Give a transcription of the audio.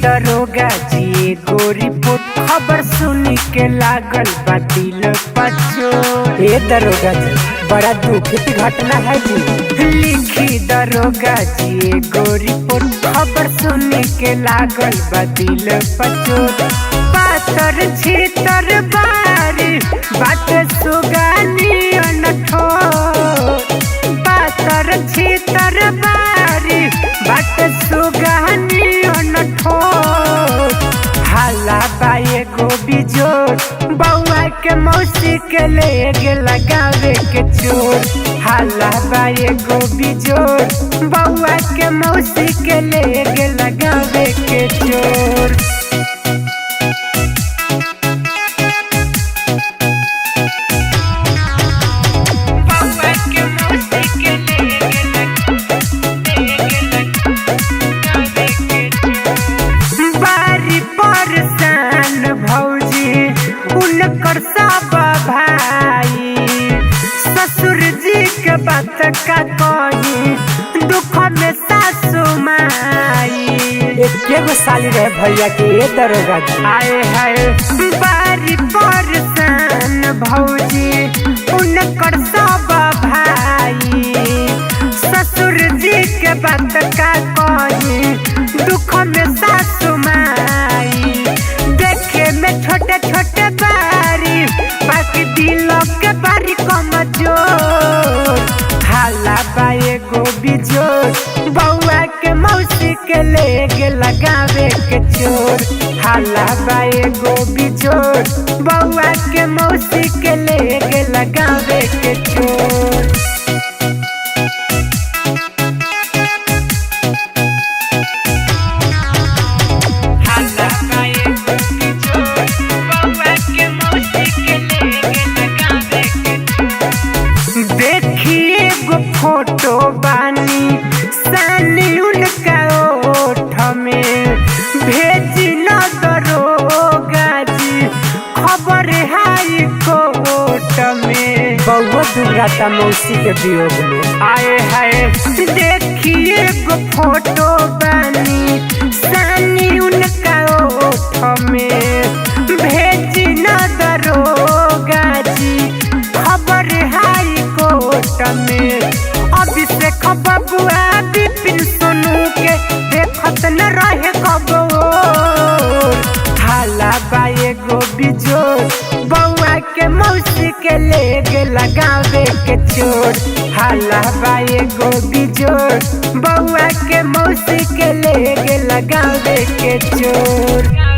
दरोगा जी एगो रिपोर्ट खबर सुनी के लागल बा दिल पचो। ए दरोगा जी बड़ा दुख की घटना है जी। लिखी दरोगा जी एगो रिपोर्ट खबर सुनी के लागल बा दिल पचो। पातर छितर बारी बाट सुगानी अनठो। पातर छितर बारी बाट सुगानी अनठो। हाला बाए गो बिजोर बउआ के मौसी के ले गेला गावे के चोर। हाला बाए गो बिजोर बउआ के मौसी के ले गेला गावे के चोर। भौजी उनकर सब भाई ससुर जी के बात का कही दुख में सासु माई। एगो साली रहे भैया के ए दरोगा जी। आए है बारी परसान भौजी उनकर सब भाई ससुर जी के बात का कही दुख में सासु माई। छोटे छोटे बारी बाकी दिलों के बारी कमजोर। हाला बाए गो बिजोर बउआ के मौसी के ले गेला गावे के चोर। हाला बाए गो बिजोर बउआ के मौसी के ले गेला गावे के चोर। देखिए गो फोटो बानी सानी उनका ओठ में भेजी न दरोगा जी खबर हाई कोर्ट में। बहुत दुर्घटना मौसी के वियोग में। आए है देखिए गो फोटो बानी सानी उनका ओठ में भेजी न दरोगा जी खबर हाई कोर्ट में। अभिषेक बबुआ विपिन सोनू के देखत न रहे कबोर। हाला बाए गो बिजोर बउआ के मौसी के ले गेला गावे के चोर। हाला बाए गो बिजोर बउआ के मौसी के ले गेला गावे के चोर।